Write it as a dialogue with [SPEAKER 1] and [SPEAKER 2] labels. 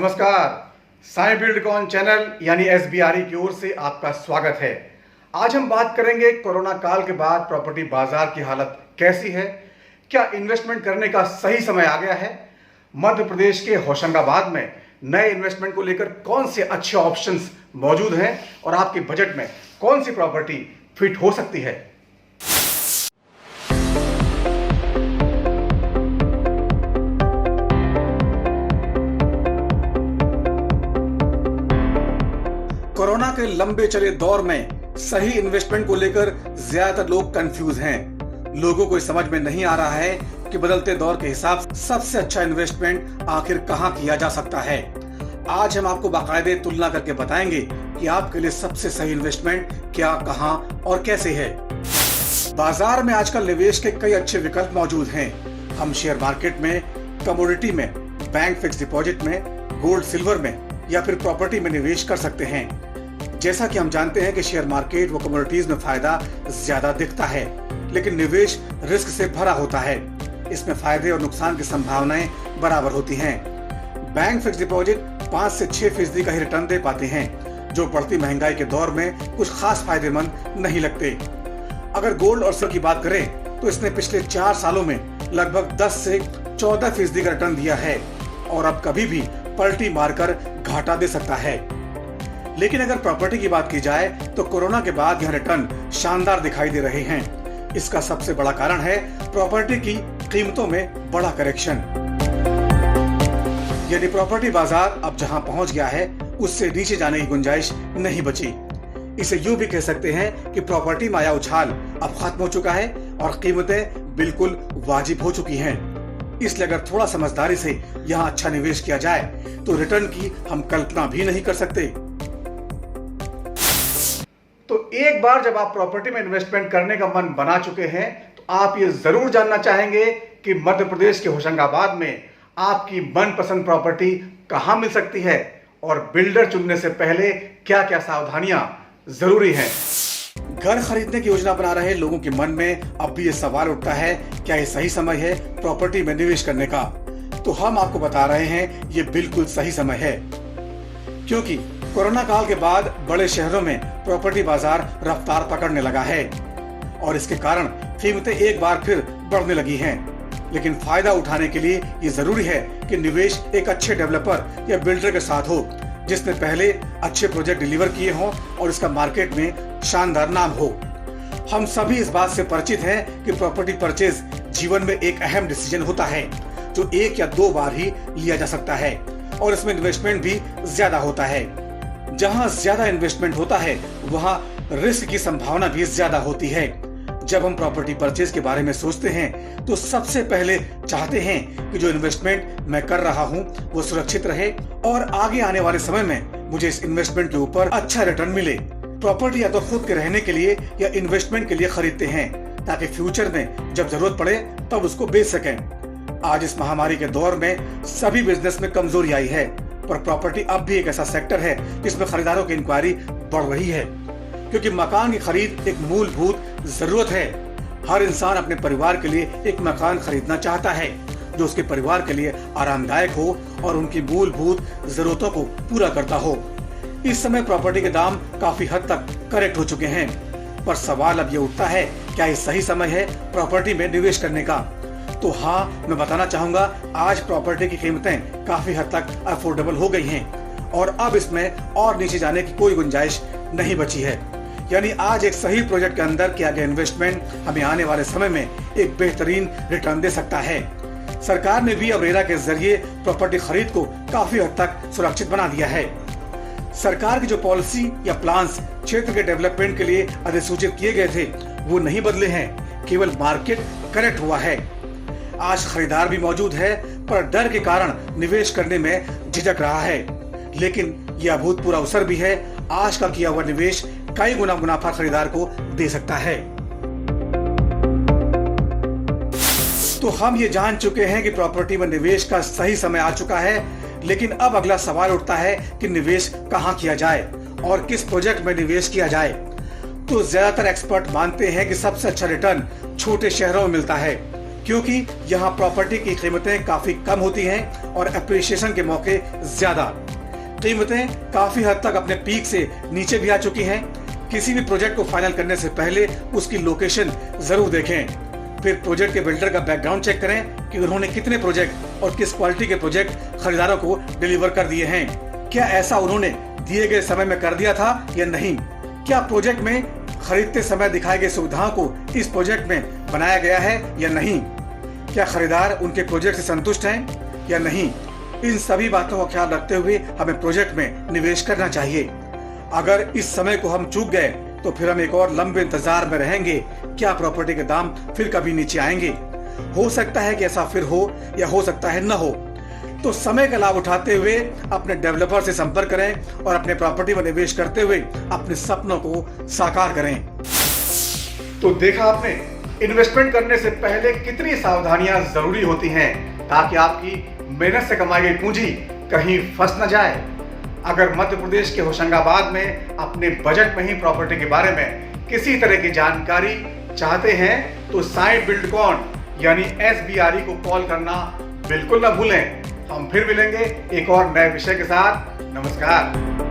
[SPEAKER 1] नमस्कार। Sai Buildcon channel यानी SBRE की ओर से आपका स्वागत है। आज हम बात करेंगे कोरोना काल के बाद प्रॉपर्टी बाजार की हालत कैसी है, क्या इन्वेस्टमेंट करने का सही समय आ गया है, मध्य प्रदेश के होशंगाबाद में नए इन्वेस्टमेंट को लेकर कौन से अच्छे ऑप्शंस मौजूद हैं और आपके बजट में कौन सी प्रॉपर्टी फिट हो सकती है। कोरोना के लंबे चले दौर में सही इन्वेस्टमेंट को लेकर ज्यादातर लोग कंफ्यूज हैं। लोगों को समझ में नहीं आ रहा है कि बदलते दौर के हिसाब से सबसे अच्छा इन्वेस्टमेंट आखिर कहां किया जा सकता है। आज हम आपको बाकायदे तुलना करके बताएंगे कि आपके लिए सबसे सही इन्वेस्टमेंट क्या, कहां और कैसे है। बाजार में आजकल निवेश के कई अच्छे विकल्प मौजूद हैं। हम शेयर मार्केट में, कमोडिटी में, बैंक फिक्स डिपॉजिट में, गोल्ड सिल्वर में या फिर प्रॉपर्टी में निवेश कर सकते हैं। जैसा कि हम जानते हैं कि शेयर मार्केट व कमोडिटीज में फायदा ज्यादा दिखता है, लेकिन निवेश रिस्क से भरा होता है। इसमें फायदे और नुकसान की संभावनाएं बराबर होती हैं। बैंक फिक्स डिपॉजिट 5 से 6% का ही रिटर्न दे पाते हैं, जो बढ़ती महंगाई के दौर में कुछ खास फायदेमंद नहीं लगते। अगर गोल्ड और सिल्वर की बात करें तो इसने पिछले 4 सालों में लगभग 10 से 14% का रिटर्न दिया है और अब कभी भी पलटी मारकर घाटा दे सकता है। लेकिन अगर प्रॉपर्टी की बात की जाए तो कोरोना के बाद यह रिटर्न शानदार दिखाई दे रहे हैं। इसका सबसे बड़ा कारण है प्रॉपर्टी की कीमतों में बड़ा करेक्शन। यानी प्रॉपर्टी बाजार अब जहां पहुंच गया है उससे नीचे जाने की गुंजाइश नहीं बची। इसे यूं भी कह सकते हैं कि प्रॉपर्टी में आया उछाल अब खत्म हो चुका है और कीमतें बिल्कुल वाजिब हो चुकी हैं। इसलिए अगर थोड़ा समझदारी से यहाँ अच्छा निवेश किया जाए तो रिटर्न की हम कल्पना भी नहीं कर सकते। तो एक बार जब आप प्रॉपर्टी में इन्वेस्टमेंट करने का मन बना चुके हैं तो आप ये जरूर जानना चाहेंगे कि मध्य प्रदेश के होशंगाबाद में आपकी मनपसंद प्रॉपर्टी कहां मिल सकती है और बिल्डर चुनने से पहले क्या क्या सावधानियां जरूरी हैं। घर खरीदने की योजना बना रहे लोगों के मन में अब भी ये सवाल उठता है, क्या ये सही समय है प्रॉपर्टी में निवेश करने का? तो हम आपको बता रहे हैं ये बिल्कुल सही समय है, क्योंकि कोरोना काल के बाद बड़े शहरों में प्रॉपर्टी बाजार रफ्तार पकड़ने लगा है और इसके कारण कीमतें एक बार फिर बढ़ने लगी हैं। लेकिन फायदा उठाने के लिए ये जरूरी है कि निवेश एक अच्छे डेवलपर या बिल्डर के साथ हो, जिसने पहले अच्छे प्रोजेक्ट डिलीवर किए हों और इसका मार्केट में शानदार नाम हो। हम सभी इस बात से परिचित हैं कि प्रॉपर्टी परचेज जीवन में एक अहम डिसीजन होता है जो 1 या 2 बार ही लिया जा सकता है और इसमें इन्वेस्टमेंट भी ज्यादा होता है। जहां ज्यादा इन्वेस्टमेंट होता है वहां रिस्क की संभावना भी ज्यादा होती है। जब हम प्रॉपर्टी परचेज के बारे में सोचते हैं तो सबसे पहले चाहते हैं कि जो इन्वेस्टमेंट मैं कर रहा हूं वो सुरक्षित रहे और आगे आने वाले समय में मुझे इस इन्वेस्टमेंट के ऊपर अच्छा रिटर्न मिले। प्रॉपर्टी या तो खुद के रहने के लिए या इन्वेस्टमेंट के लिए खरीदते हैं ताकि फ्यूचर में जब जरूरत पड़े तब उसको बेच सकें। आज इस महामारी के दौर में सभी बिजनेस में कमजोरी आई है, पर प्रॉपर्टी अब भी एक ऐसा सेक्टर है जिसमें खरीदारों की इंक्वायरी बढ़ रही है, क्योंकि मकान की खरीद एक मूलभूत जरूरत है। हर इंसान अपने परिवार के लिए एक मकान खरीदना चाहता है जो उसके परिवार के लिए आरामदायक हो और उनकी मूलभूत जरूरतों को पूरा करता हो। इस समय प्रॉपर्टी के दाम काफी हद तक करेक्ट हो चुके हैं, पर सवाल अब ये उठता है, क्या ये सही समय है प्रॉपर्टी में निवेश करने का? तो हाँ, मैं बताना चाहूंगा, आज प्रॉपर्टी की कीमतें काफी हद तक अफोर्डेबल हो गई हैं और अब इसमें और नीचे जाने की कोई गुंजाइश नहीं बची है। यानी आज एक सही प्रोजेक्ट के अंदर किया गया इन्वेस्टमेंट हमें आने वाले समय में एक बेहतरीन रिटर्न दे सकता है। सरकार ने भी अब रेरा के जरिए प्रॉपर्टी खरीद को काफी हद तक सुरक्षित बना दिया है। सरकार की जो पॉलिसी या प्लान्स क्षेत्र के डेवलपमेंट के लिए अधिसूचित किए गए थे वो नहीं बदले हैं, केवल मार्केट करेक्ट हुआ है। आज खरीदार भी मौजूद है, पर डर के कारण निवेश करने में झिझक रहा है। लेकिन यह अभूतपूर्व अवसर भी है। आज का किया हुआ निवेश कई गुना मुनाफा खरीदार को दे सकता है। तो हम ये जान चुके हैं कि प्रॉपर्टी में निवेश का सही समय आ चुका है, लेकिन अब अगला सवाल उठता है कि निवेश कहां किया जाए और किस प्रोजेक्ट में निवेश किया जाए। तो ज्यादातर एक्सपर्ट मानते हैं कि सबसे अच्छा रिटर्न छोटे शहरों में मिलता है, क्योंकि यहाँ प्रॉपर्टी की कीमतें काफी कम होती हैं और अप्रिसिएशन के मौके ज्यादा। कीमतें काफी हद तक अपने पीक से नीचे भी आ चुकी हैं। किसी भी प्रोजेक्ट को फाइनल करने से पहले उसकी लोकेशन जरूर देखें। फिर प्रोजेक्ट के बिल्डर का बैकग्राउंड चेक करें कि उन्होंने कितने प्रोजेक्ट और किस क्वालिटी के प्रोजेक्ट खरीदारों को डिलीवर कर दिए हैं। क्या ऐसा उन्होंने दिए गए समय में कर दिया था या नहीं? क्या प्रोजेक्ट में खरीदते समय दिखाई गई सुविधाओं को इस प्रोजेक्ट में बनाया गया है या नहीं? क्या खरीदार उनके प्रोजेक्ट से संतुष्ट हैं या नहीं? इन सभी बातों का ख्याल रखते हुए हमें प्रोजेक्ट में निवेश करना चाहिए। अगर इस समय को हम चूक गए तो फिर हम एक और लंबे इंतजार में रहेंगे। क्या प्रॉपर्टी के दाम फिर कभी नीचे आएंगे? हो सकता है कि ऐसा फिर हो या हो सकता है न हो। तो समय का लाभ उठाते हुए अपने डेवलपर से संपर्क करें और अपने प्रॉपर्टी में निवेश करते हुए अपने सपनों को साकार करें। तो देखा आपने, इन्वेस्टमेंट करने से पहले कितनी सावधानियां जरूरी होती हैं ताकि आपकी मेहनत से कमाई गई पूंजी कहीं फंस न जाए। अगर मध्य प्रदेश के होशंगाबाद में अपने बजट में ही प्रॉपर्टी के बारे में किसी तरह की जानकारी चाहते हैं तो साइट बिल्डकॉन यानी SBRE को कॉल करना बिल्कुल न भूलें। हम फिर मिलेंगे एक और नए विषय के साथ। नमस्कार।